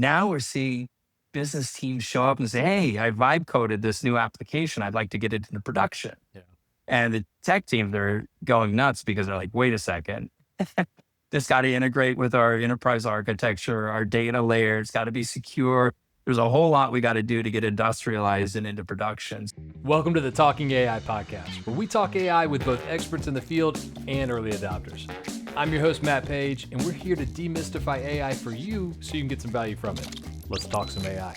Now we're seeing business teams show up and say, hey, I vibe coded this new application. I'd like to get it into production. Yeah. And the tech team, they're going nuts because they're like, wait a second. This got to integrate with our enterprise architecture, our data layer. It's got to be secure. There's a whole lot we got to do to get industrialized and into production. Welcome to the Talking AI podcast, where we talk AI with both experts in the field and early adopters. I'm your host, Matt Paige, and we're here to demystify AI for you so you can get some value from it. Let's talk some AI.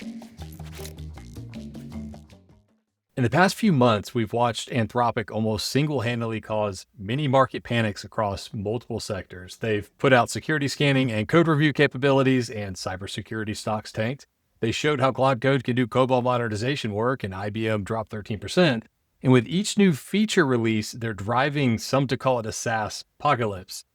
In the past few months, we've watched Anthropic almost single-handedly cause many market panics across multiple sectors. They've put out security scanning and code review capabilities, and cybersecurity stocks tanked. They showed how Claude Code can do COBOL modernization work, and IBM dropped 13%. And with each new feature release, they're driving some to call it a SaaS-pocalypse.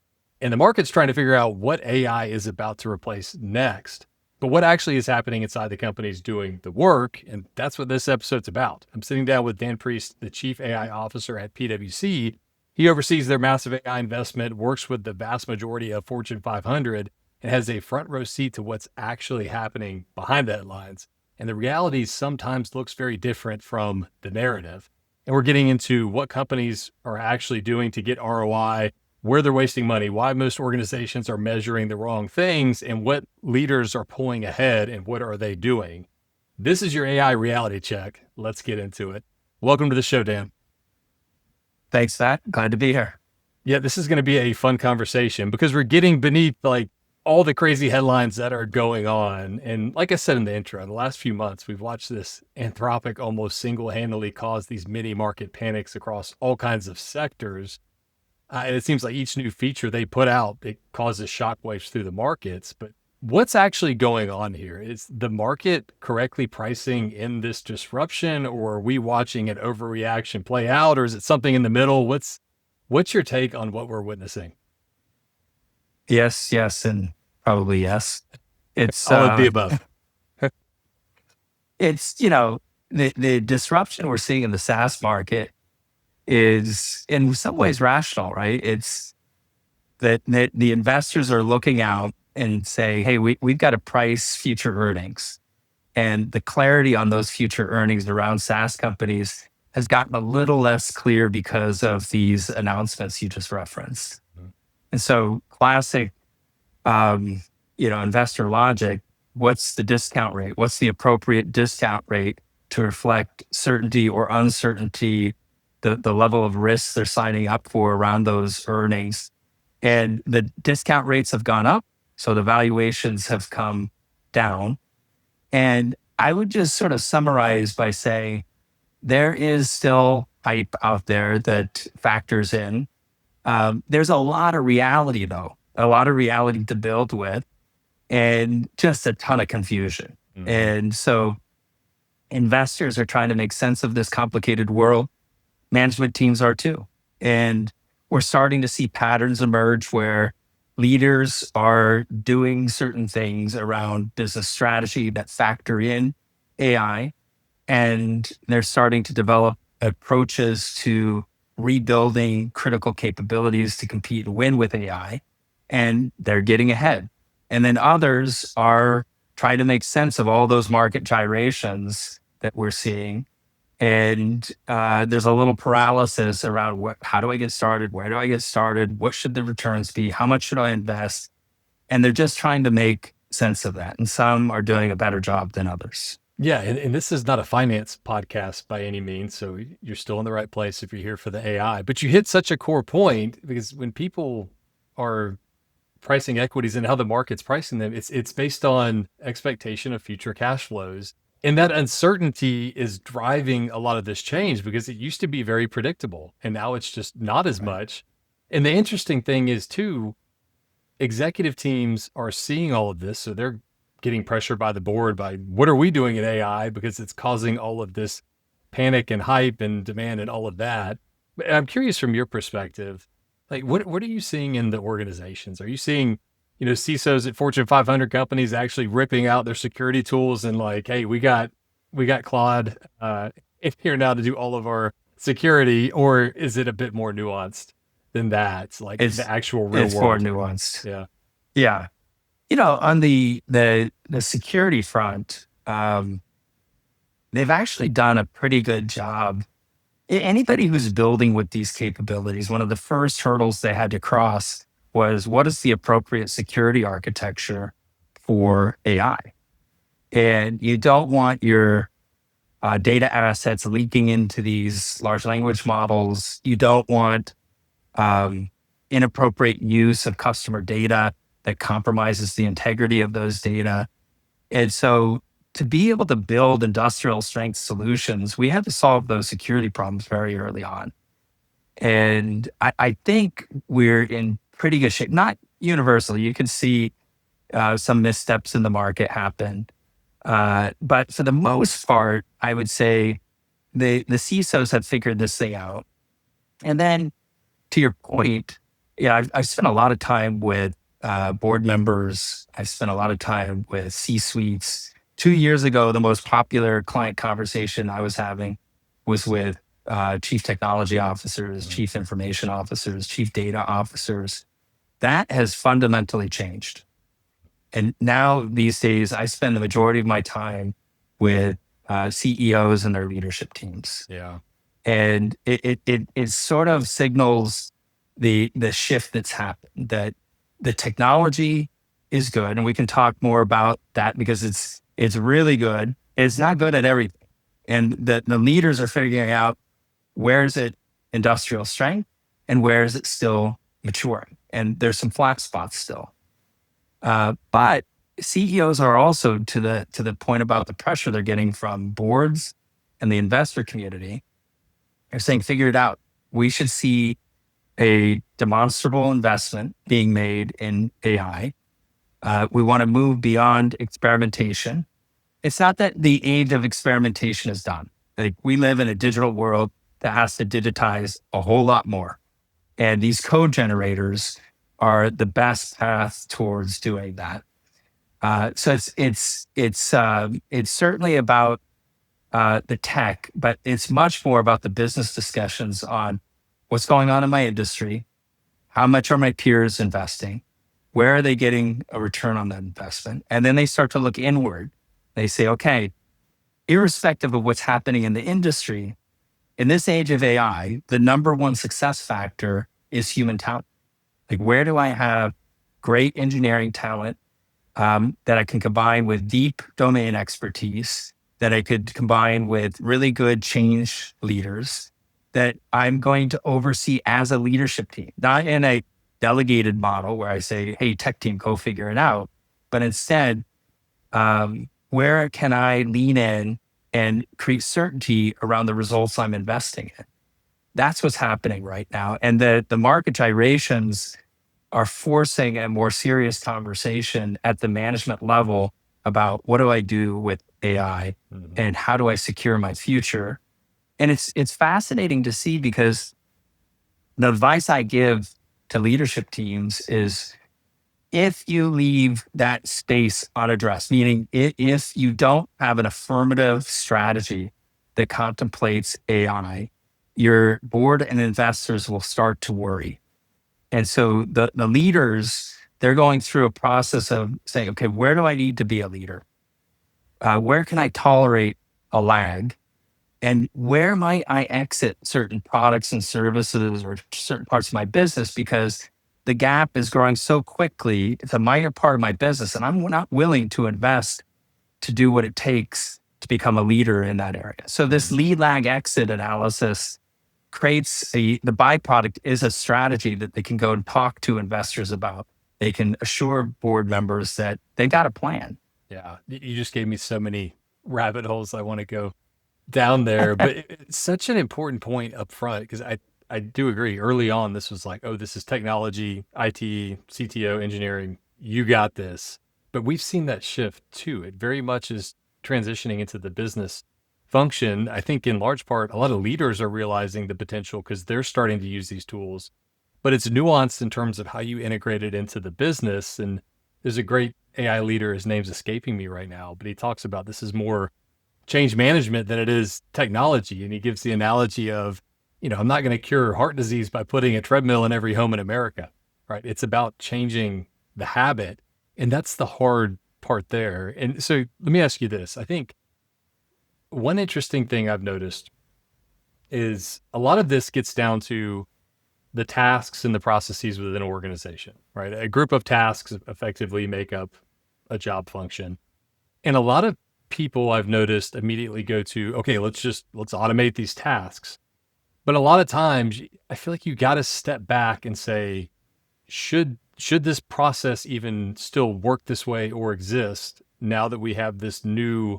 And the market's trying to figure out what AI is about to replace next. But what actually is happening inside the companies doing the work, and that's what this episode's about. I'm sitting down with Dan Priest, the Chief AI Officer at PwC. He oversees their massive AI investment, works with the vast majority of Fortune 500, and has a front row seat to what's actually happening behind the headlines. And the reality sometimes looks very different from the narrative. And we're getting into what companies are actually doing to get ROI, where they're wasting money, why most organizations are measuring the wrong things, and what leaders are pulling ahead and what are they doing. This is your AI reality check. Let's get into it. Welcome to the show, Dan. Thanks, Matt. Glad to be here. Yeah, this is going to be a fun conversation because we're getting beneath all the crazy headlines that are going on. And like I said in the intro, the last few months, we've watched this Anthropic almost single-handedly cause these mini market panics across all kinds of sectors. And it seems like each new feature they put out, it causes shockwaves through the markets. But what's actually going on here? Is the market correctly pricing in this disruption, or are we watching an overreaction play out, or is it something in the middle? What's your take on what we're witnessing? Yes, and probably yes. It's all of the above. It's, the disruption we're seeing in the SaaS market is in some ways rational, right? It's that the investors are looking out and say, hey, we've got to price future earnings. And the clarity on those future earnings around SaaS companies has gotten a little less clear because of these announcements you just referenced. Mm-hmm. And so classic, investor logic, what's the discount rate? What's the appropriate discount rate to reflect certainty or uncertainty, the level of risk they're signing up for around those earnings? And the discount rates have gone up, so the valuations have come down. And I would just sort of summarize by saying there is still hype out there that factors in. There's a lot of reality, though, a lot of reality to build with, and just a ton of confusion. Mm-hmm. And so investors are trying to make sense of this complicated world. Management teams are too. And we're starting to see patterns emerge where leaders are doing certain things around business strategy that factor in AI. And they're starting to develop approaches to rebuilding critical capabilities to compete and win with AI. And they're getting ahead. And then others are trying to make sense of all those market gyrations that we're seeing. And there's a little paralysis around how do I get started? Where do I get started? What should the returns be? How much should I invest? And they're just trying to make sense of that. And some are doing a better job than others. Yeah. And this is not a finance podcast by any means. So you're still in the right place if you're here for the AI. But you hit such a core point, because when people are pricing equities and how the market's pricing them, it's based on expectation of future cash flows. And that uncertainty is driving a lot of this change, because it used to be very predictable and now it's just not as much. And the interesting thing is too, executive teams are seeing all of this. So they're getting pressured by the board by what are we doing in AI, because it's causing all of this panic and hype and demand and all of that. But I'm curious from your perspective, what are you seeing in the organizations? Are you seeing CISOs at Fortune 500 companies actually ripping out their security tools and hey, we got Claude in here now to do all of our security? Or is it a bit more nuanced than that? It's the actual real world. It's more nuanced. Yeah. Yeah. On the security front, they've actually done a pretty good job. Anybody who's building with these capabilities, one of the first hurdles they had to cross was what is the appropriate security architecture for AI? And you don't want your data assets leaking into these large language models. You don't want um, inappropriate use of customer data that compromises the integrity of those data. And so to be able to build industrial strength solutions, we had to solve those security problems very early on. And I think we're in pretty good shape, not universally. You can see some missteps in the market happen. But for the most part, I would say the CISOs have figured this thing out. And then to your point, yeah, I've spent a lot of time with board members. I've spent a lot of time with C-suites. 2 years ago, the most popular client conversation I was having was with chief technology officers, chief information officers, chief data officers. That has fundamentally changed. And now these days, I spend the majority of my time with CEOs and their leadership teams. Yeah. And it sort of signals the shift that's happened, that the technology is good, and we can talk more about that because it's really good. It's not good at everything, and the leaders are figuring out where is it industrial strength and where is it still maturing, and there's some flat spots still. But CEOs are also to the point about the pressure they're getting from boards and the investor community. They're saying, figure it out. We should see a demonstrable investment being made in AI. We want to move beyond experimentation. It's not that the age of experimentation is done. Like, we live in a digital world that has to digitize a whole lot more. And these code generators are the best path towards doing that. So it's certainly about the tech, but it's much more about the business discussions on what's going on in my industry, how much are my peers investing, where are they getting a return on that investment, and then they start to look inward. They say, okay, irrespective of what's happening in the industry, in this age of AI, the number one success factor is human talent. Like, where do I have great engineering talent that I can combine with deep domain expertise, that I could combine with really good change leaders that I'm going to oversee as a leadership team, not in a delegated model where I say, hey, tech team, go figure it out. But instead, where can I lean in and create certainty around the results I'm investing in? That's what's happening right now. And the market gyrations are forcing a more serious conversation at the management level about what do I do with AI and how do I secure my future? And it's fascinating to see, because the advice I give to leadership teams is, if you leave that space unaddressed, meaning if you don't have an affirmative strategy that contemplates AI, your board and investors will start to worry. And so the leaders, they're going through a process of saying, okay, where do I need to be a leader? Where can I tolerate a lag? And where might I exit certain products and services or certain parts of my business because the gap is growing so quickly? It's a minor part of my business, and I'm not willing to invest to do what it takes to become a leader in that area. So this lead lag exit analysis creates the byproduct is a strategy that they can go and talk to investors about. They can assure board members that they got a plan. Yeah. You just gave me so many rabbit holes I want to go down there, but it's such an important point up front, because I do agree. Early on, this was like, oh, this is technology, IT, CTO, engineering. You got this. But we've seen that shift too. It very much is transitioning into the business function. I think in large part, a lot of leaders are realizing the potential because they're starting to use these tools, but it's nuanced in terms of how you integrate it into the business. And there's a great AI leader, his name's escaping me right now, but he talks about this is more change management than it is technology. And he gives the analogy of, I'm not going to cure heart disease by putting a treadmill in every home in America, right? It's about changing the habit. And that's the hard part there. And so let me ask you this. I think one interesting thing I've noticed is a lot of this gets down to the tasks and the processes within an organization, right? A group of tasks effectively make up a job function. And a lot of people I've noticed immediately go to, okay, let's automate these tasks. But a lot of times I feel like you got to step back and say, should this process even still work this way or exist now that we have this new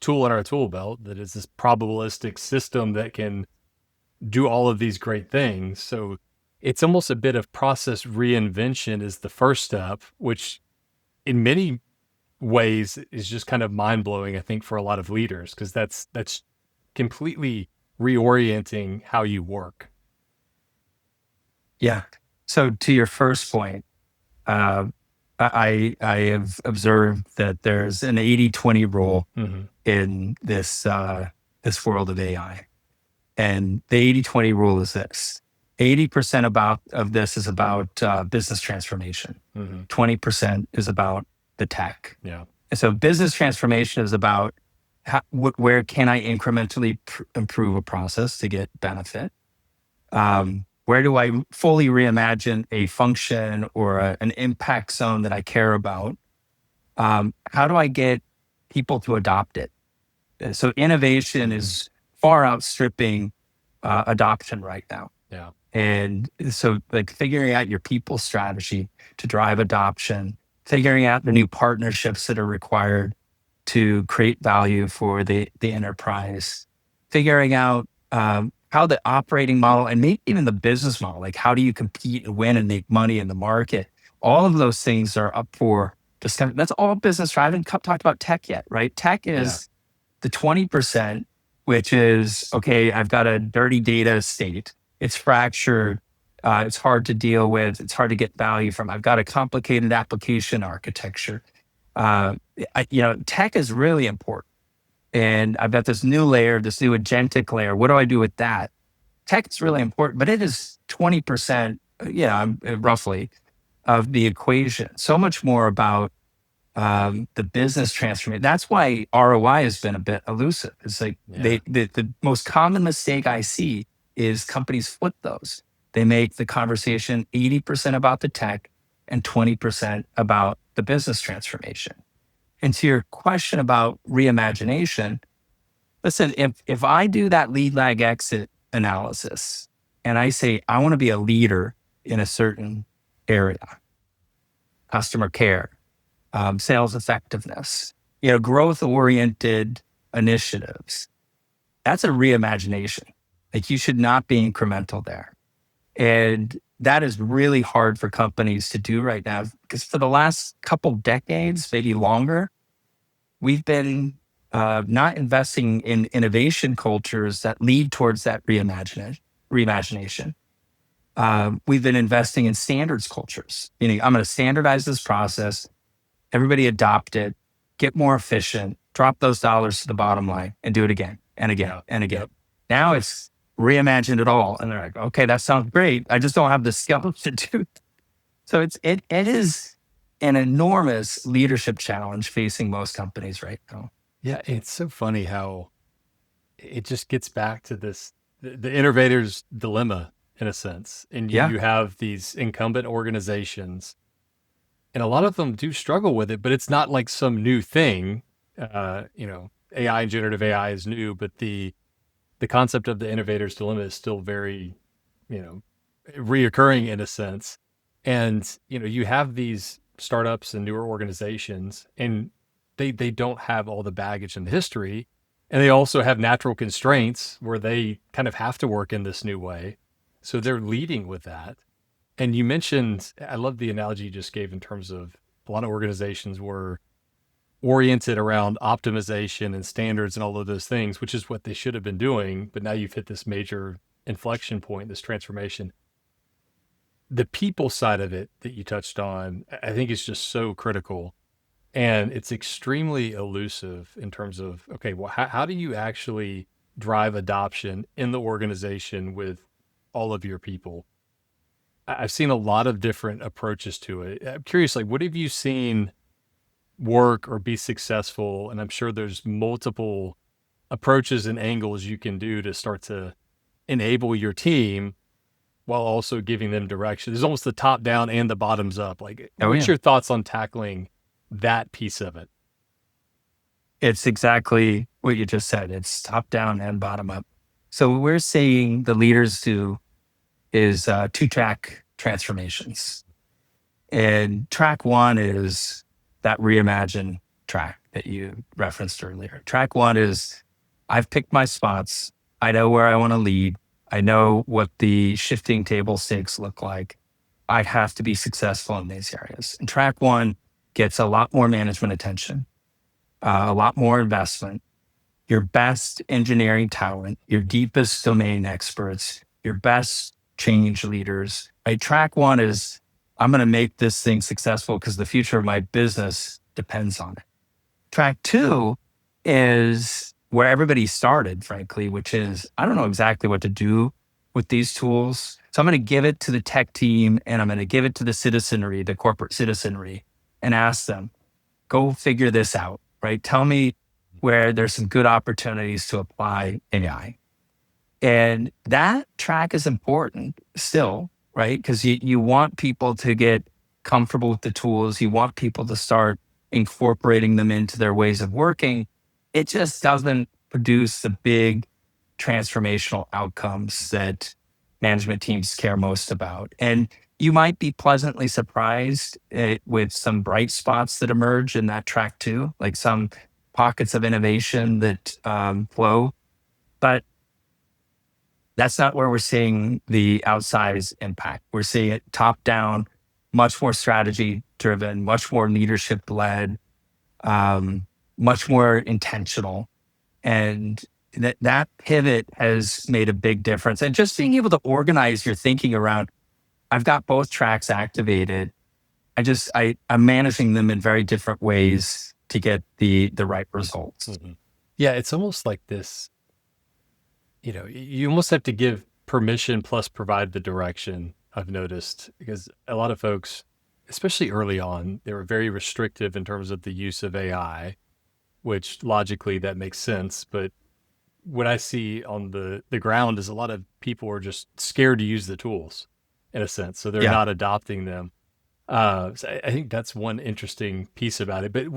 tool in our tool belt that is this probabilistic system that can do all of these great things? So it's almost a bit of process reinvention is the first step, which in many ways is just kind of mind blowing, I think, for a lot of leaders, because that's completely reorienting how you work. Yeah. So to your first point, uh, I have observed that there's an 80-20 rule Mm-hmm. in this world of AI. And the 80-20 rule is this: 80% of this is about business transformation. Mm-hmm. 20% is about the tech. Yeah. And so business transformation is about where can I incrementally improve a process to get benefit? Where do I fully reimagine a function or an impact zone that I care about? How do I get people to adopt it? So innovation is far outstripping adoption right now. Yeah. And so, like, figuring out your people strategy to drive adoption, figuring out the new partnerships that are required to create value for the enterprise, figuring out how the operating model and maybe even the business model, like how do you compete and win and make money in the market? All of those things are up for discussion. That's all business. I haven't talked about tech yet, right? Tech Yeah. is the 20%, which is, okay, I've got a dirty data state. It's fractured. It's hard to deal with. It's hard to get value from. I've got a complicated application architecture. Tech is really important. And I've got this new layer, this new agentic layer. What do I do with that? Tech is really important, but it is 20%, roughly, of the equation. So much more about the business transformation. That's why ROI has been a bit elusive. It's like the most common mistake I see is companies flip those. They make the conversation 80% about the tech and 20% about the business transformation. And to your question about reimagination, listen, if I do that lead lag exit analysis and I say, I want to be a leader in a certain area, customer care, sales effectiveness, growth oriented initiatives, that's a reimagination. Like, you should not be incremental there. And that is really hard for companies to do right now, because for the last couple decades, maybe longer, we've been not investing in innovation cultures that lead towards that reimagination. We've been investing in standards cultures. I'm going to standardize this process, everybody adopt it, get more efficient, drop those dollars to the bottom line, and do it again and again and again. Yep. Now it's reimagine it all. And they're like, okay, that sounds great. I just don't have the skills to do it. So it is an enormous leadership challenge facing most companies right now. Yeah. It's so funny how it just gets back to this, the innovator's dilemma in a sense. And you have these incumbent organizations, and a lot of them do struggle with it, but it's not like some new thing. AI and generative AI is new, but the concept of the innovator's dilemma is still very, reoccurring in a sense. And, you have these startups and newer organizations, and they don't have all the baggage and the history. And they also have natural constraints where they kind of have to work in this new way. So they're leading with that. And you mentioned, I love the analogy you just gave in terms of a lot of organizations were oriented around optimization and standards and all of those things, which is what they should have been doing. But now you've hit this major inflection point, this transformation. The people side of it that you touched on, I think is just so critical. And it's extremely elusive in terms of, okay, well, how do you actually drive adoption in the organization with all of your people? I've seen a lot of different approaches to it. I'm curious, like, what have you seen work or be successful? And I'm sure there's multiple approaches and angles you can do to start to enable your team while also giving them direction. There's almost the top down and the bottoms up. Like, Oh what's yeah. your thoughts on tackling that piece of it? It's exactly what you just said. It's top down and bottom up. So what we're seeing the leaders do is two-track transformations. And track one is that reimagine track that you referenced earlier. Track one is I've picked my spots. I know where I want to lead. I know what the shifting table stakes look like. I have to be successful in these areas. And track one gets a lot more management attention, a lot more investment, your best engineering talent, your deepest domain experts, your best change leaders. Right? Track one is I'm going to make this thing successful because the future of my business depends on it. Track two is where everybody started, frankly, which is I don't know exactly what to do with these tools. So I'm going to give it to the tech team and I'm going to give it to the citizenry, the corporate citizenry, and ask them, go figure this out, right? Tell me where there's some good opportunities to apply AI. And that track is important still, right? Because you want people to get comfortable with the tools. You want people to start incorporating them into their ways of working. It just doesn't produce the big transformational outcomes that management teams care most about. And you might be pleasantly surprised with some bright spots that emerge in that track too, like some pockets of innovation that flow. But that's not where we're seeing the outsized impact. We're seeing it top down, much more strategy driven, much more leadership led, much more intentional. And that pivot has made a big difference. And just being able to organize your thinking around, I've got both tracks activated. I'm managing them in very different ways to get the right results. Mm-hmm. Yeah, it's almost like this, you almost have to give permission plus provide the direction, I've noticed, because a lot of folks, especially early on, they were very restrictive in terms of the use of AI, which logically that makes sense. But what I see on the ground is a lot of people are just scared to use the tools in a sense. So they're Yeah. not adopting them. So I think that's one interesting piece about it. But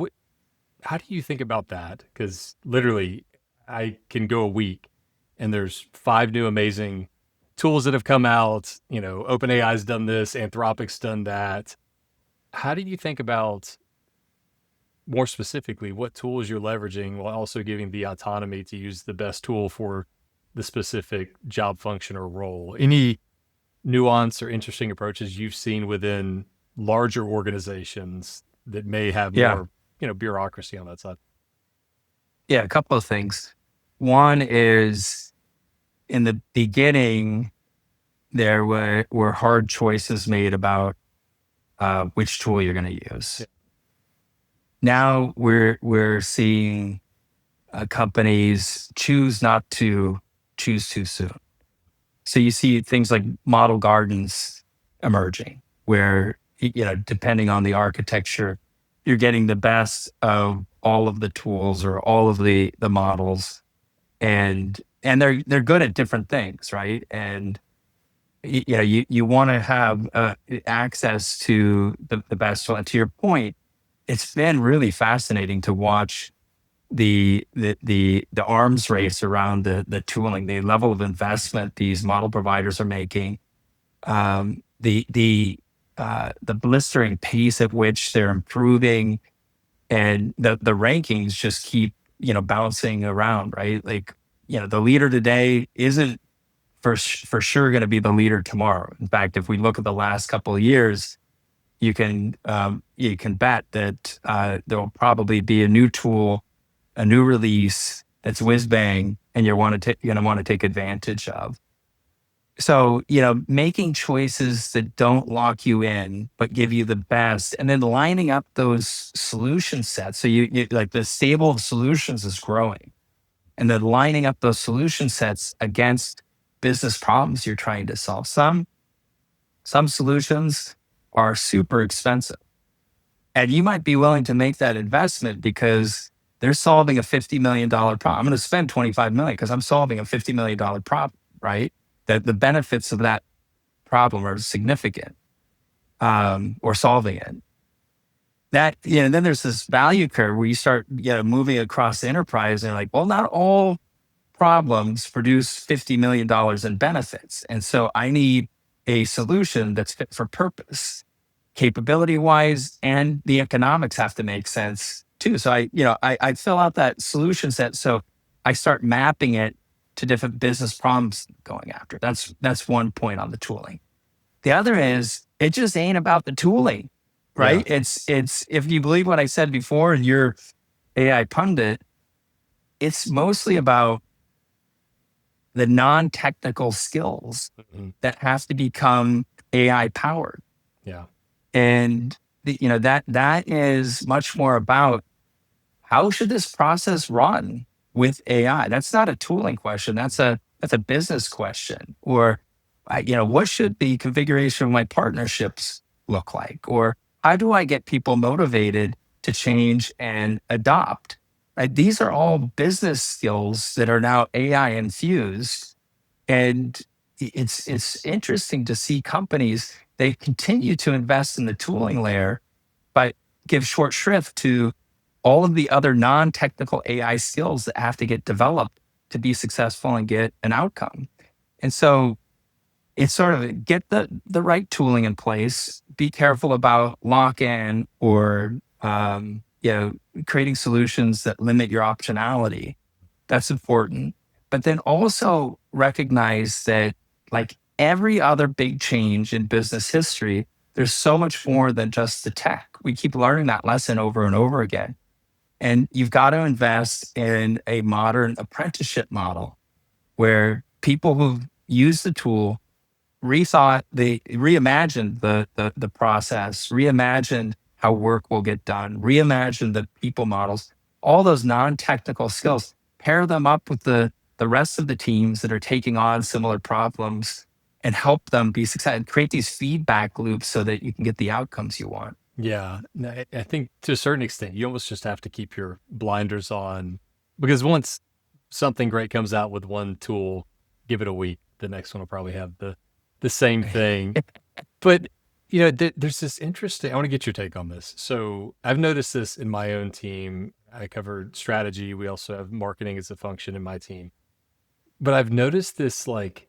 how do you think about that? Because literally, I can go a week and there's 5 new amazing tools that have come out. OpenAI's done this, Anthropic's done that. How do you think about, more specifically, what tools you're leveraging while also giving the autonomy to use the best tool for the specific job function or role? Any nuance or interesting approaches you've seen within larger organizations that may have Yeah. more, bureaucracy on that side? Yeah. A couple of things. One is in the beginning, there were hard choices made about which tool you're going to use. Yeah. Now we're seeing companies choose not to choose too soon. So you see things like model gardens emerging, where depending on the architecture, you're getting the best of all of the tools or all of the models, and they're good at different things, right? And you want to have access to the best one. To your point, it's been really fascinating to watch the arms race around the tooling, the level of investment these model providers are making, the blistering pace at which they're improving, and the rankings just keep bouncing around, right? Like the leader today isn't for sure going to be the leader tomorrow. In fact, if we look at the last couple of years, you can bet that there will probably be a new tool, a new release that's whiz bang, and you're going to want to take advantage of. So making choices that don't lock you in but give you the best, and then lining up those solution sets. So you like the stable of solutions is growing, and then lining up those solution sets against business problems you're trying to solve. Some Some solutions are super expensive. And you might be willing to make that investment because they're solving a $50 million problem. I'm going to spend 25 million because I'm solving a $50 million problem, right? That the benefits of that problem are significant, or solving it. That, then there's this value curve where you start, moving across the enterprise and like, well, not all problems produce $50 million in benefits. And so I need a solution that's fit for purpose, capability wise, and the economics have to make sense too. So I fill out that solution set. So I start mapping it to different business problems going after. That's one point on the tooling. The other is it just ain't about the tooling, right? Yeah. It's if you believe what I said before and you're AI pundit, it's mostly about the non-technical skills Mhm. that have to become AI powered. Yeah. And that is much more about how should this process run with AI? That's not a tooling question. That's a business question. Or, what should the configuration of my partnerships look like? Or how do I get people motivated to change and adopt? Right? These are all business skills that are now AI infused, and it's interesting to see companies, they continue to invest in the tooling layer, but give short shrift to all of the other non-technical AI skills that have to get developed to be successful and get an outcome. And so it's sort of get the right tooling in place, be careful about lock-in or creating solutions that limit your optionality. That's important. But then also recognize that, like every other big change in business history, there's so much more than just the tech. We keep learning that lesson over and over again. And you've got to invest in a modern apprenticeship model where people who use the tool they reimagined the process, reimagined how work will get done, reimagined the people models, all those non-technical skills, pair them up with the rest of the teams that are taking on similar problems and help them be successful and create these feedback loops so that you can get the outcomes you want. Yeah. No, I think to a certain extent, you almost just have to keep your blinders on because once something great comes out with one tool, give it a week. The next one will probably have the same thing. But there's this interesting. I want to get your take on this. So I've noticed this in my own team. I covered strategy. We also have marketing as a function in my team. But I've noticed this like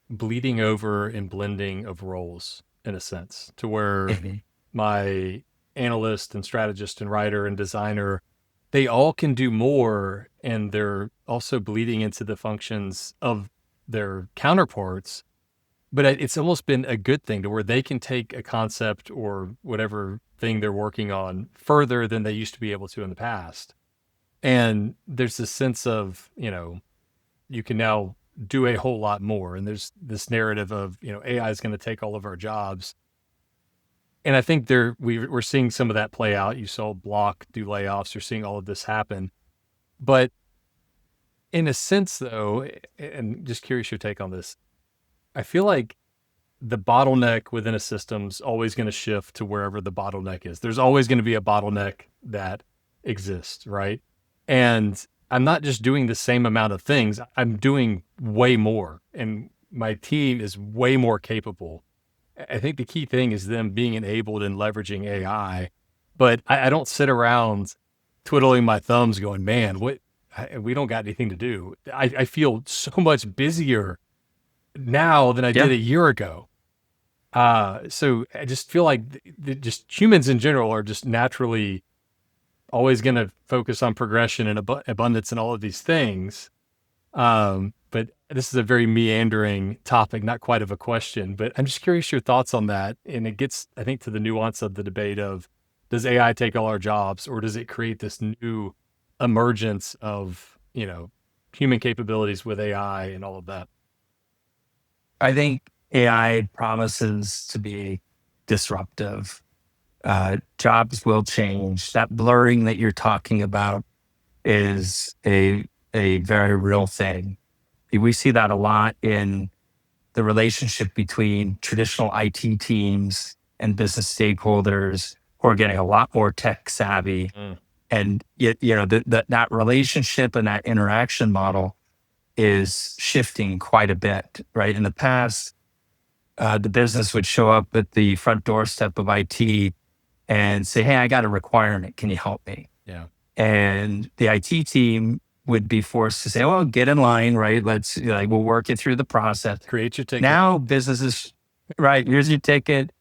bleeding over and blending of roles in a sense to where my analyst and strategist and writer and designer, they all can do more and they're also bleeding into the functions of their counterparts. But it's almost been a good thing to where they can take a concept or whatever thing they're working on further than they used to be able to in the past. And there's this sense of, you can now do a whole lot more. And there's this narrative of, AI is going to take all of our jobs. And I think we're seeing some of that play out. You saw Block do layoffs. You're seeing all of this happen. But in a sense, though, and just curious your take on this, I feel like the bottleneck within a system's always going to shift to wherever the bottleneck is. There's always going to be a bottleneck that exists, right? And I'm not just doing the same amount of things. I'm doing way more, and my team is way more capable. I think the key thing is them being enabled and leveraging AI, but I don't sit around twiddling my thumbs going, man, we don't got anything to do. I feel so much busier now than I did Yeah. a year ago. So I just feel like just humans in general are just naturally always going to focus on progression and abundance and all of these things. But this is a very meandering topic, not quite of a question, but I'm just curious your thoughts on that. And it gets, I think, to the nuance of the debate of, does AI take all our jobs or does it create this new emergence of, human capabilities with AI and all of that? I think AI promises to be disruptive. Jobs will change. That blurring that you're talking about is a very real thing. We see that a lot in the relationship between traditional IT teams and business stakeholders who are getting a lot more tech savvy. And yet, that relationship and that interaction model is shifting quite a bit, right? In the past, the business would show up at the front doorstep of IT and say, "Hey, I got a requirement. Can you help me?" Yeah. And the IT team would be forced to say, "Well, get in line, right? We'll work you through the process." Create your ticket. Now businesses, right? Here's your ticket.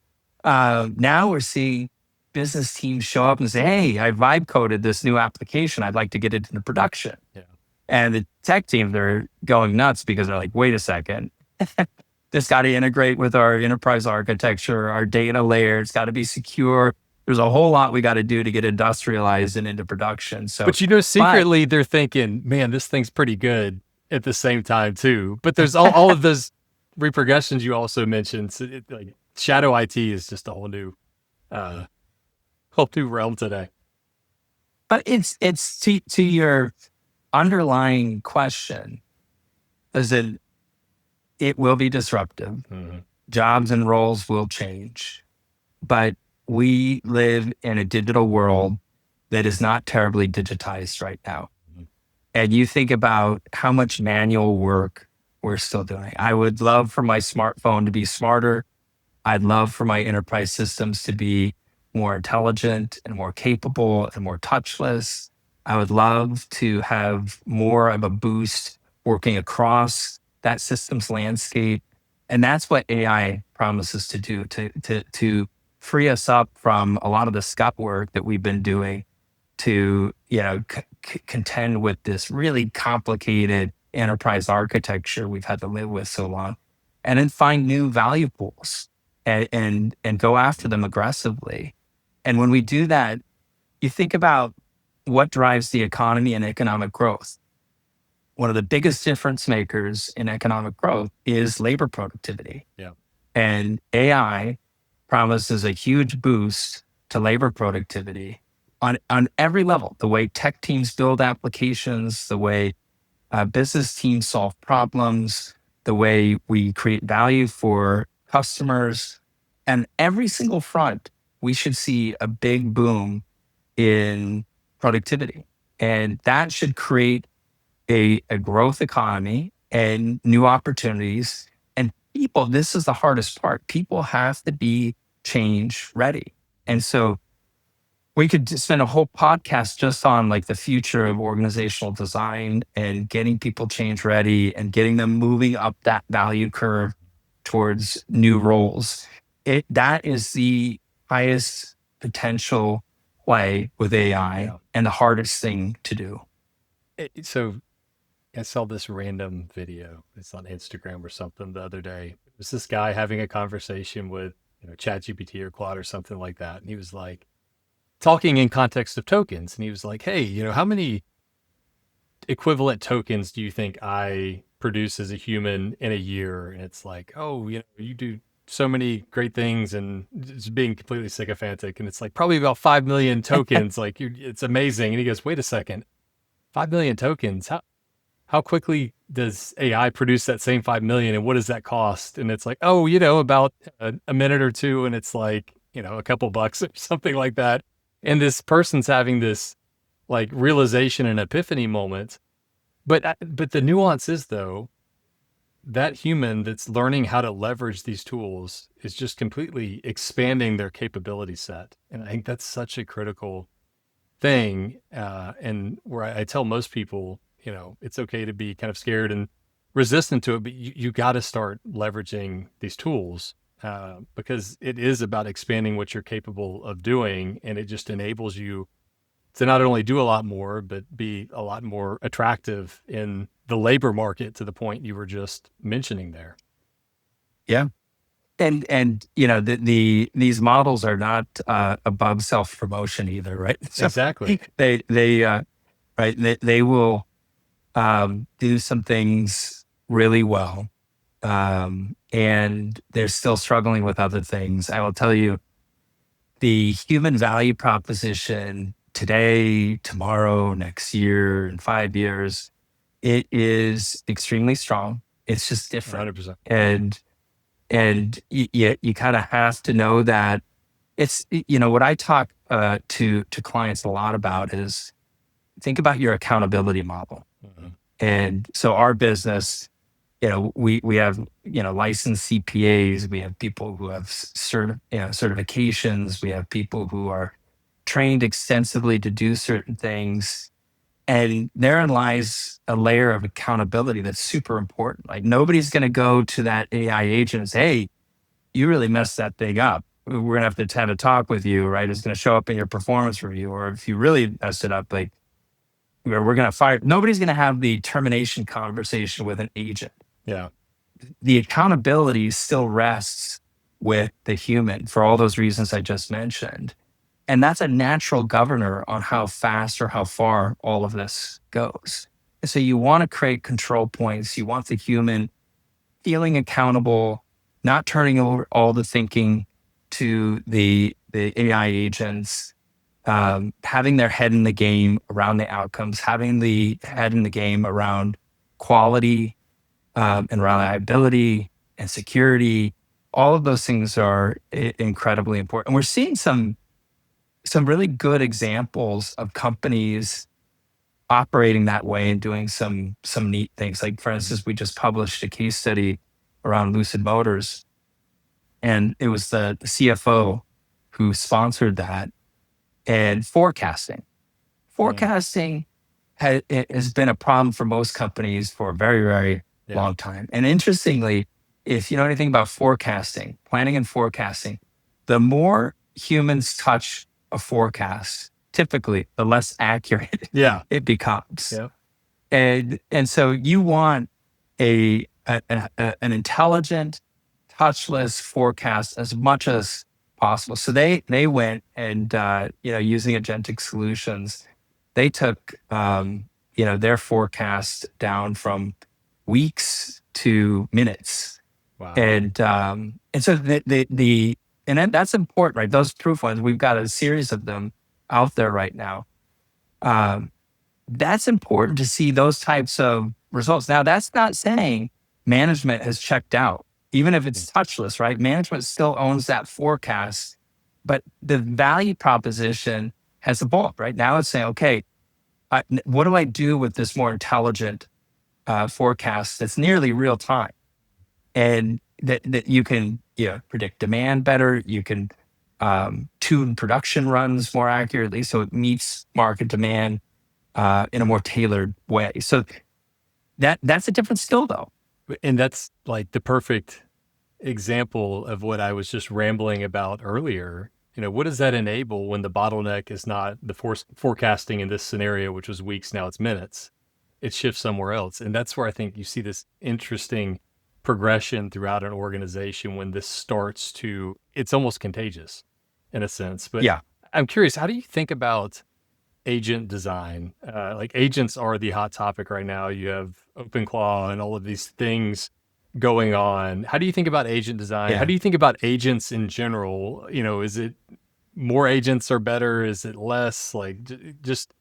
Now we're seeing business teams show up and say, "Hey, I vibe coded this new application. I'd like to get it into production." Yeah. And the tech teams are going nuts because they're like, "Wait a second. This got to integrate with our enterprise architecture, our data layer. It's got to be secure. There's a whole lot we got to do to get industrialized and into production." So, But secretly they're thinking, man, this thing's pretty good at the same time too. But there's all of those repercussions you also mentioned. So like shadow IT is just a whole new realm today. but it's to your underlying question, is that it will be disruptive. Jobs and roles will change, but we live in a digital world that is not terribly digitized right now. And you think about how much manual work we're still doing. I would love for my smartphone to be smarter. I'd love for my enterprise systems to be more intelligent and more capable and more touchless. I would love to have more of a boost working across that systems landscape. And that's what AI promises to do, to free us up from a lot of the scut work that we've been doing to, contend with this really complicated enterprise architecture we've had to live with so long, and then find new value pools and go after them aggressively. And when we do that, you think about what drives the economy and economic growth. One of the biggest difference makers in economic growth is labor productivity. Yeah. And AI promises a huge boost to labor productivity on every level. The way tech teams build applications, the way business teams solve problems, the way we create value for customers, and every single front, we should see a big boom in productivity. And that should create a growth economy and new opportunities. And people, this is the hardest part. People have to be change ready. And so we could spend a whole podcast just on like the future of organizational design and getting people change ready and getting them moving up that value curve towards new roles. That is the highest potential play with AI and the hardest thing to do. So I saw this random video. It's on Instagram or something the other day. It was this guy having a conversation with, ChatGPT or Claude or something like that. And he was like talking in context of tokens. And he was like, "Hey, how many equivalent tokens do you think I produce as a human in a year?" And it's like, "Oh, you do so many great things," and just being completely sycophantic. And it's like, "Probably about 5 million tokens. Like it's amazing." And he goes, "Wait a second, 5 million tokens? How quickly does AI produce that same 5 million? And what does that cost?" And it's like, "Oh, about a minute or two." And it's like, a couple bucks or something like that. And this person's having this like realization and epiphany moment. But the nuance is, though, that human that's learning how to leverage these tools is just completely expanding their capability set. And I think that's such a critical thing. And where I tell most people, it's okay to be kind of scared and resistant to it, but you got to start leveraging these tools because it is about expanding what you're capable of doing. And it just enables you to not only do a lot more, but be a lot more attractive in the labor market to the point you were just mentioning there. Yeah. And these models are not above self-promotion either, right? So Exactly. they will do some things really well, and they're still struggling with other things. I will tell you, the human value proposition today, tomorrow, next year, in 5 years, it is extremely strong. It's just different. 100%. And you kind of have to know that it's, what I talk to clients a lot about is think about your accountability model. Mhm. And so our business, we have, licensed CPAs, we have people who have certifications, we have people who are trained extensively to do certain things. And therein lies a layer of accountability that's super important. Like nobody's going to go to that AI agent and say, hey, you really messed that thing up. We're going to have a talk with you, right? It's going to show up in your performance review. Or if you really messed it up, like we're going to fire. Nobody's going to have the termination conversation with an agent. Yeah. The accountability still rests with the human for all those reasons I just mentioned. And that's a natural governor on how fast or how far all of this goes. And so you want to create control points. You want the human feeling accountable, not turning over all the thinking to the AI agents, having their head in the game around the outcomes, having the head in the game around quality and reliability and security. All of those things are incredibly important. And we're seeing some really good examples of companies operating that way and doing some neat things. Like for instance, we just published a case study around Lucid Motors, and it was the CFO who sponsored that. And forecasting it has been a problem for most companies for a very, very Yeah. long time. And interestingly, if you know anything about forecasting, planning and forecasting, the more humans touch a forecast, typically the less accurate Yeah. it becomes. Yeah. And so you want an intelligent, touchless forecast as much as possible. So they went and using agentic solutions, they took their forecast down from weeks to minutes. Wow. And so that's important, right? Those proof ones, we've got a series of them out there right now. That's important to see those types of results. Now, that's not saying management has checked out, even if it's touchless, right? Management still owns that forecast, but the value proposition has evolved, right? Now it's saying, okay, what do I do with this more intelligent forecast that's nearly real time? And that you can predict demand better. You can tune production runs more accurately so it meets market demand in a more tailored way. So that's a different skill, though. And that's like the perfect example of what I was just rambling about earlier. What does that enable when the bottleneck is not the forecasting in this scenario, which was weeks, now it's minutes? It shifts somewhere else. And that's where I think you see this interesting progression throughout an organization when this starts to, it's almost contagious in a sense. But Yeah. I'm curious, how do you think about agent design? Like agents are the hot topic right now. You have OpenClaw and all of these things going on. How do you think about agent design? Yeah. How do you think about agents in general? Is it more agents are better? Is it less? Like just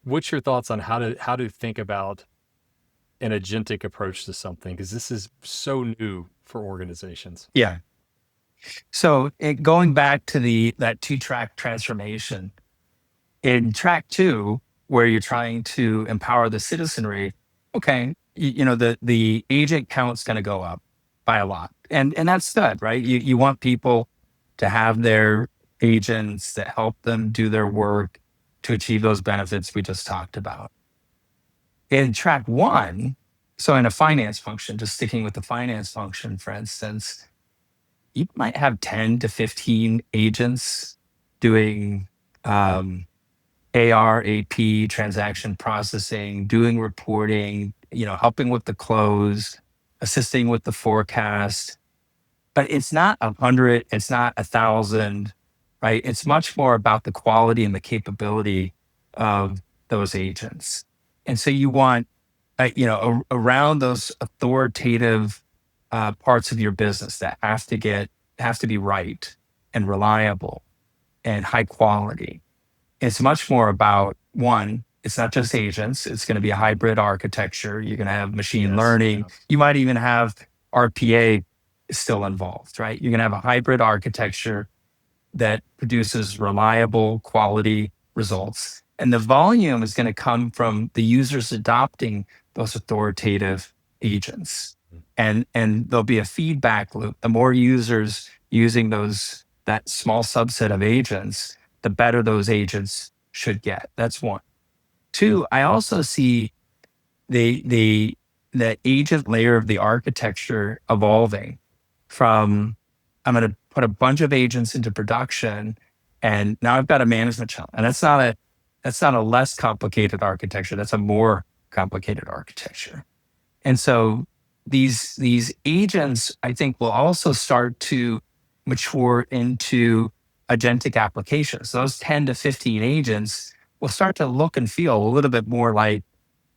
what's your thoughts on how to think about an agentic approach to something? Because this is so new for organizations. Yeah. So going back to that 2-track transformation, in track 2, where you're trying to empower the citizenry, okay, the agent count's going to go up by a lot, and that's good, right? You want people to have their agents that help them do their work to achieve those benefits we just talked about. In track 1, so in a finance function, just sticking with the finance function, for instance, you might have 10 to 15 agents doing AR, AP, transaction processing, doing reporting, helping with the close, assisting with the forecast. But it's not 100, it's not 1,000, right? It's much more about the quality and the capability of those agents. And so you want, around those authoritative parts of your business that have to be right and reliable and high quality. It's much more about, one, It's not just agents. It's going to be a hybrid architecture. You're going to have machine Yes. learning. Yeah. You might even have RPA still involved, right? You're going to have a hybrid architecture that produces reliable quality results. And the volume is going to come from the users adopting those authoritative agents. And there'll be a feedback loop. The more users using that small subset of agents, the better those agents should get. That's one. Two, I also see the agent layer of the architecture evolving from, I'm going to put a bunch of agents into production, and now I've got a management channel. And that's not a less complicated architecture. That's a more complicated architecture. And so these agents, I think, will also start to mature into agentic applications. Those 10 to 15 agents will start to look and feel a little bit more like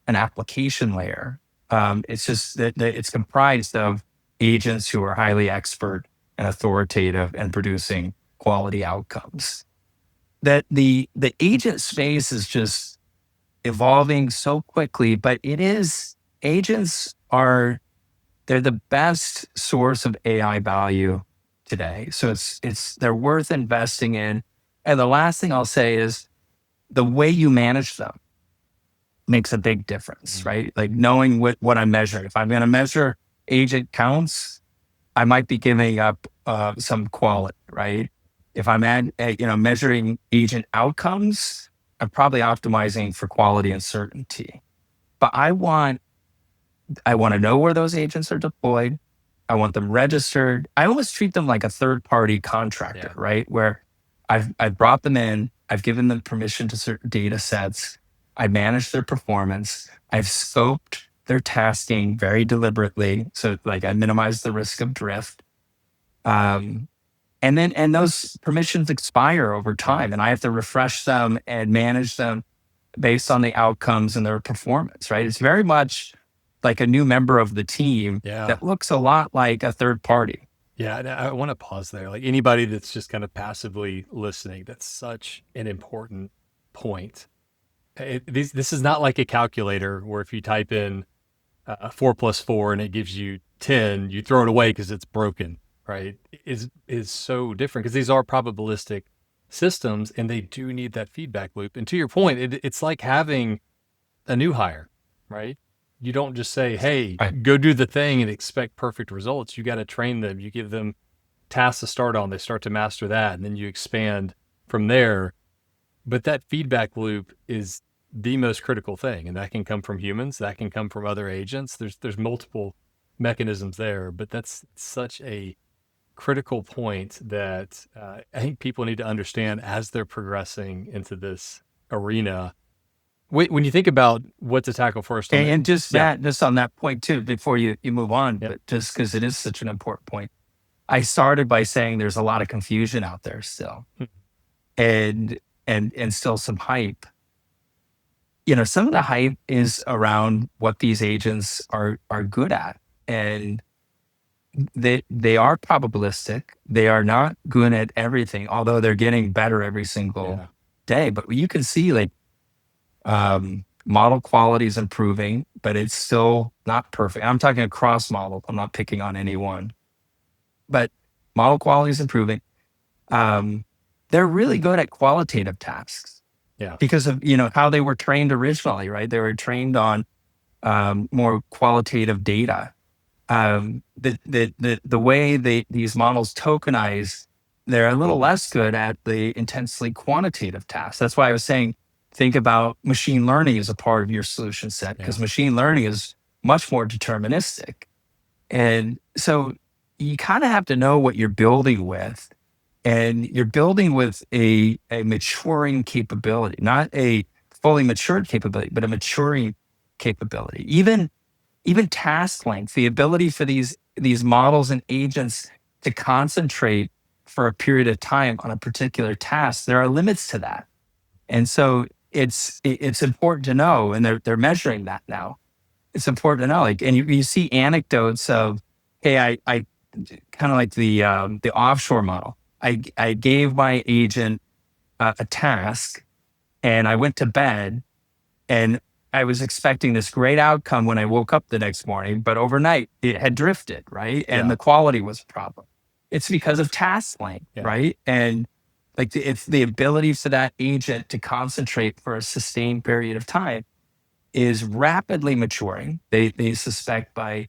an application layer. It's just that it's comprised of agents who are highly expert and authoritative and producing quality outcomes. That the agent space is just evolving so quickly, but agents are, they're the best source of AI value today. So they're worth investing in. And the last thing I'll say is the way you manage them makes a big difference, right? Like knowing what I'm measuring. If I'm going to measure agent counts, I might be giving up some quality, right? If I'm measuring agent outcomes, I'm probably optimizing for quality and certainty. But I want to know where those agents are deployed. I want them registered. I almost treat them like a third-party contractor, right? Where I've brought them in, I've given them permission to certain data sets, I manage their performance, I've scoped their tasking very deliberately, so like I minimize the risk of drift. And those permissions expire over time, and I have to refresh them and manage them based on the outcomes and their performance, right? It's very much like a new member of the team that looks a lot like a third party. Yeah, and I want to pause there. Like anybody that's just kind of passively listening, that's such an important point. This is not like a calculator where if you type in 4 plus 4 and it gives you 10, you throw it away because it's broken, right? Is so different because these are probabilistic systems and they do need that feedback loop. And to your point, it's like having a new hire, right? You don't just say, hey, go do the thing and expect perfect results. You got to train them. You give them tasks to start on. They start to master that. And then you expand from there. But that feedback loop is the most critical thing. And that can come from humans. That can come from other agents. There's multiple mechanisms there. But that's such a critical point that I think people need to understand as they're progressing into this arena. When you think about what to tackle first, Just on that point too, before you move on, but just because it is such an important point, I started by saying there's a lot of confusion out there still, and still some hype. Some of the hype is around what these agents are good at, and they are probabilistic. They are not good at everything, although they're getting better every single day. But you can see like model quality is improving, but it's still not perfect. I'm talking across model. I'm not picking on any one, but model quality is improving. They're really good at qualitative tasks, because of how they were trained originally, right? They were trained on more qualitative data. The way these models tokenize, they're a little less good at the intensely quantitative tasks. That's why I was saying, think about machine learning as a part of your solution set, because machine learning is much more deterministic. And so you kind of have to know what you're building with, and you're building with a maturing capability, not a fully matured capability, but a maturing capability. Even task length, the ability for these models and agents to concentrate for a period of time on a particular task, there are limits to that. And so it's important to know, and they're measuring that now. It's important to know, like, and you see anecdotes of, hey, I kind of like the offshore model. I gave my agent a task, and I went to bed, And I was expecting this great outcome when I woke up the next morning, but overnight it had drifted, right? And Yeah. the quality was a problem. It's because of task length, Yeah. right? And like it's the ability for that agent to concentrate for a sustained period of time is rapidly maturing. They suspect by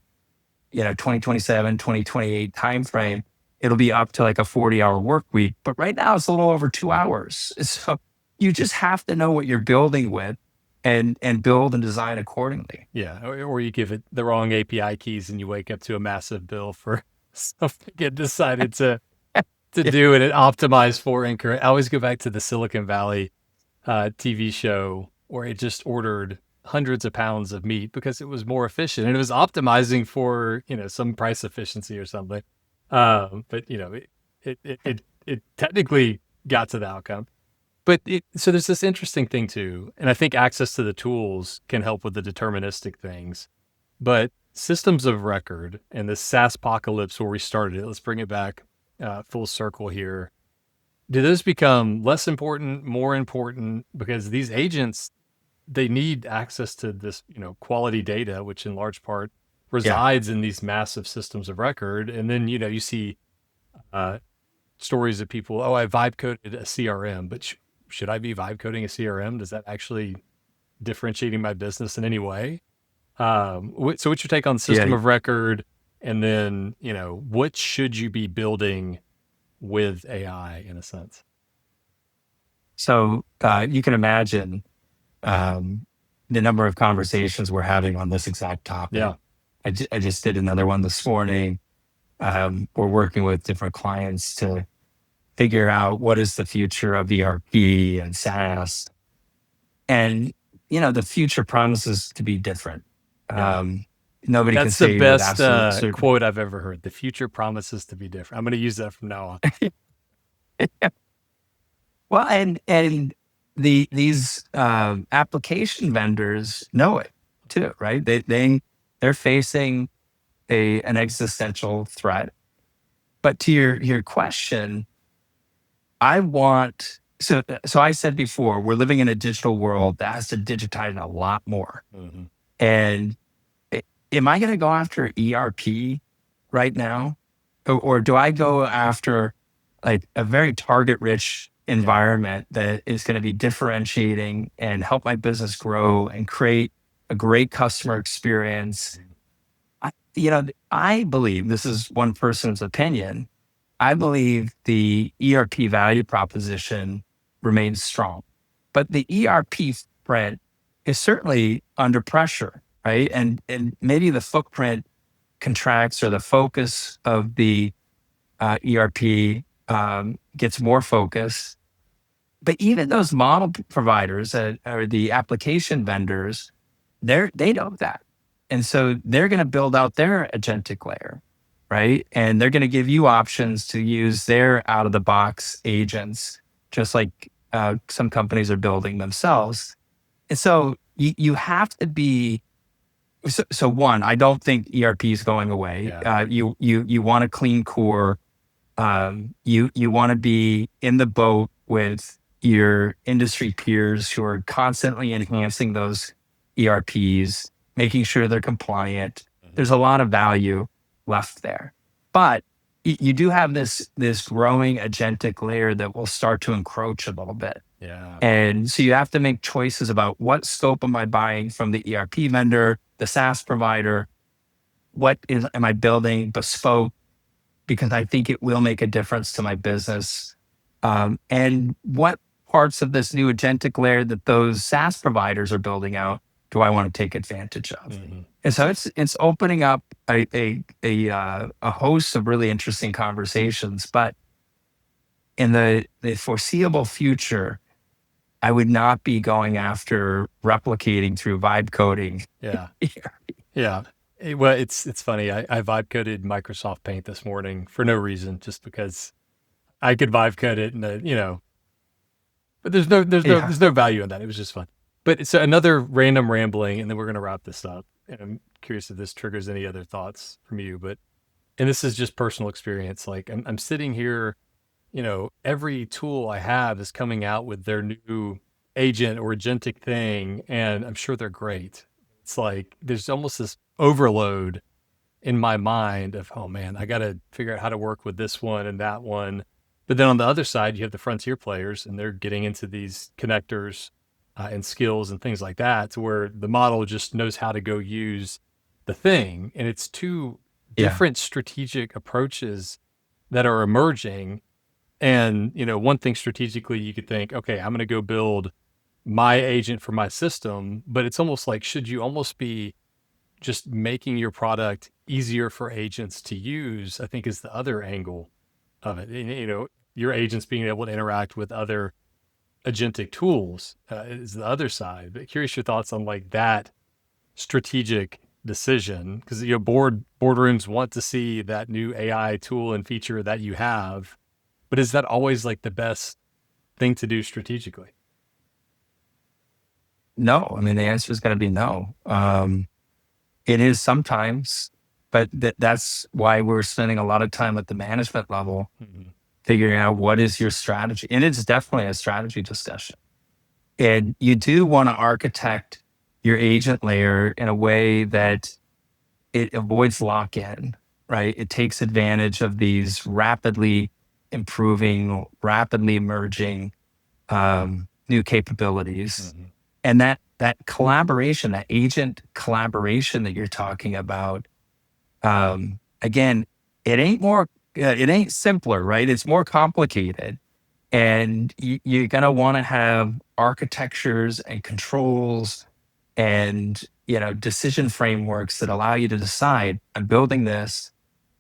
2027, 2028 timeframe, it'll be up to like a 40-hour work week. But right now it's a little over 2 hours. So you just have to know what you're building with and build and design accordingly. Yeah. Or you give it the wrong API keys and you wake up to a massive bill for something it decided to Yeah. do and it optimized for incorrect. I always go back to the Silicon Valley TV show where it just ordered hundreds of pounds of meat because it was more efficient and it was optimizing for, some price efficiency or something. But it technically got to the outcome. But so there's this interesting thing too, and I think access to the tools can help with the deterministic things. But systems of record and the SaaS-pocalypse where we started it, let's bring it back full circle here. Do those become less important, more important? Because these agents, they need access to this, quality data, which in large part Yeah. resides in these massive systems of record. And then, you see uh, stories of people, oh, I vibe coded a CRM, but should I be vibe coding a CRM? Does that actually differentiating my business in any way? So what's your take on system Yeah. of record? And then, what should you be building with AI in a sense? So you can imagine the number of conversations we're having on this exact topic. Yeah. I just did another one this morning. We're working with different clients to figure out what is the future of ERP and SaaS. And, the future promises to be different. Yeah. Nobody can That's the say with best absolute certainty. quote I've ever heard. The future promises to be different. I'm going to use that from now on. Well, and these application vendors know it too, right? They're facing an existential threat. But to your question, I want so I said before, we're living in a digital world that has to digitize a lot more. Mhm. And am I going to go after ERP right now, or do I go after like a very target rich environment that is going to be differentiating and help my business grow and create a great customer experience? I believe this is one person's opinion. I believe the ERP value proposition remains strong, but the ERP footprint is certainly under pressure, right? And maybe the footprint contracts or the focus of the ERP gets more focus. But even those model providers or the application vendors, they know that. And so they're going to build out their agentic layer, right? And they're going to give you options to use their out of the box agents, just like some companies are building themselves. And so you have to be. So one, I don't think ERP is going away. Yeah. You want a clean core. You want to be in the boat with your industry peers who are constantly enhancing those ERPs, making sure they're compliant. There's a lot of value left there, but you do have this growing agentic layer that will start to encroach a little bit. Yeah. And so you have to make choices about what scope am I buying from the ERP vendor, the SaaS provider, am I building bespoke because I think it will make a difference to my business. And what parts of this new agentic layer that those SaaS providers are building out do I want to take advantage of? Mhm. And so it's opening up a host of really interesting conversations. But in the foreseeable future, I would not be going after replicating through vibe coding. Yeah. Yeah. Well, it's funny. I vibe coded Microsoft Paint this morning for no reason, just because I could vibe code it, and but Yeah. there's no value in that. It was just fun. But it's another random rambling, and then we're gonna wrap this up. And I'm curious if this triggers any other thoughts from you. And this is just personal experience. Like I'm sitting here, every tool I have is coming out with their new agent or agentic thing, and I'm sure they're great. It's like there's almost this overload in my mind of, oh man, I got to figure out how to work with this one and that one. But then on the other side, you have the frontier players, and they're getting into these connectors and skills and things like that, to where the model just knows how to go use the thing. And it's two Yeah. different strategic approaches that are emerging. And, one thing strategically, you could think, okay, I'm going to go build my agent for my system, but it's almost like, should you almost be just making your product easier for agents to use, I think is the other angle of it. And, your agents being able to interact with other agentic tools is the other side. But curious your thoughts on like that strategic decision, because boardrooms want to see that new AI tool and feature that you have, but is that always like the best thing to do strategically? No, I mean, the answer is going to be no. It is sometimes, but that's why we're spending a lot of time at the management level Mhm. figuring out what is your strategy. And it's definitely a strategy discussion. And you do want to architect your agent layer in a way that it avoids lock-in, right? It takes advantage of these rapidly improving, rapidly emerging new capabilities. Mhm. And that collaboration, that agent collaboration that you're talking about, again, it ain't simpler, right? It's more complicated. And you're going to want to have architectures and controls and, decision frameworks that allow you to decide, I'm building this,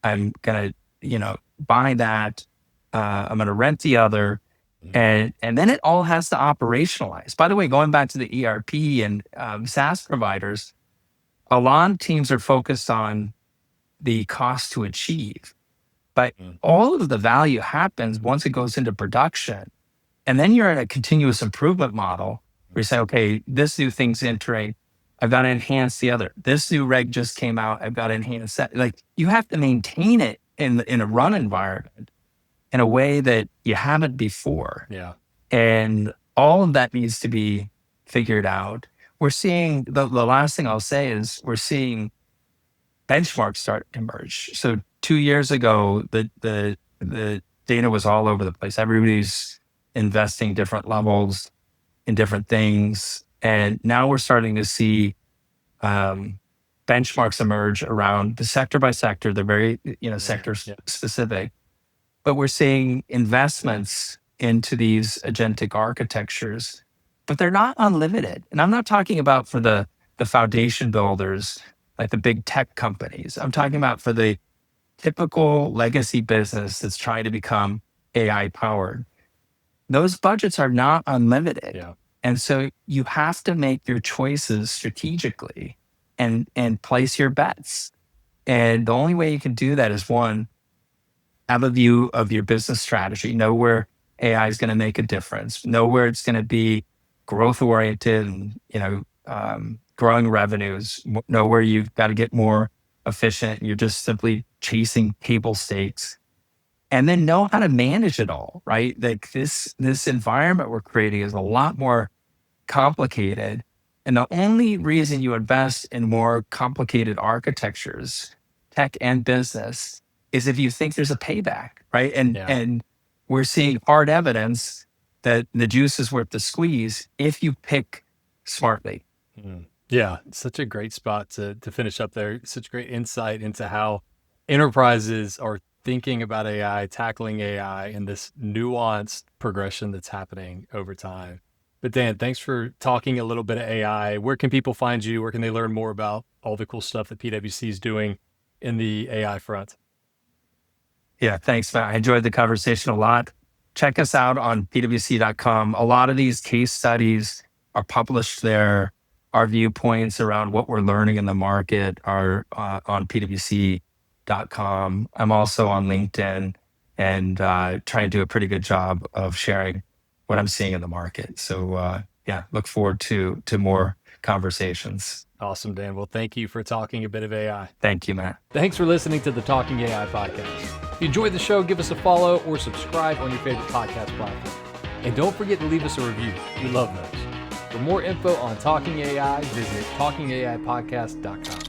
I'm going to, buy that, I'm going to rent the other. Mhm. And then it all has to operationalize. By the way, going back to the ERP and SaaS providers, a lot of teams are focused on the cost to achieve, but Mhm. all of the value happens once it goes into production. And then you're in a continuous improvement model where you say, okay, this new thing's entering. I've got to enhance the other. This new reg just came out. I've got to enhance that. Like you have to maintain it in a run environment in a way that you haven't before. Yeah. And all of that needs to be figured out. We're seeing the last thing I'll say is we're seeing benchmarks start to emerge. So 2 years ago, the data was all over the place. Everybody's investing different levels in different things. And now we're starting to see benchmarks emerge around the sector by sector. They're very, sector Yeah. specific, but we're seeing investments into these agentic architectures, but they're not unlimited. And I'm not talking about for the foundation builders, like the big tech companies. I'm talking about for the typical legacy business that's trying to become AI powered. Those budgets are not unlimited. Yeah. And so you have to make your choices strategically and place your bets. And the only way you can do that is one, have a view of your business strategy, know where AI is going to make a difference, know where it's going to be growth oriented and, growing revenues, know where you've got to get more efficient. You're just simply chasing table stakes and then know how to manage it all, right? Like this environment we're creating is a lot more complicated. And the only reason you invest in more complicated architectures, tech and business, is if you think there's a payback, right? Yeah. And we're seeing hard evidence that the juice is worth the squeeze if you pick smartly. Mm. Yeah, it's such a great spot to finish up there. Such great insight into how enterprises are thinking about AI, tackling AI, and this nuanced progression that's happening over time. But Dan, thanks for talking a little bit of AI. Where can people find you? Where can they learn more about all the cool stuff that PwC is doing in the AI front? Yeah, thanks, Matt. I enjoyed the conversation a lot. Check us out on PwC.com. A lot of these case studies are published there. Our viewpoints around what we're learning in the market are on PwC.com. I'm also on LinkedIn and trying to do a pretty good job of sharing what I'm seeing in the market. So yeah, look forward to more conversations. Awesome, Dan. Well, thank you for talking a bit of AI. Thank you, Matt. Thanks for listening to the Talking AI podcast. If you enjoyed the show, give us a follow or subscribe on your favorite podcast platform. And don't forget to leave us a review. We love those. For more info on Talking AI, visit talkingaipodcast.com.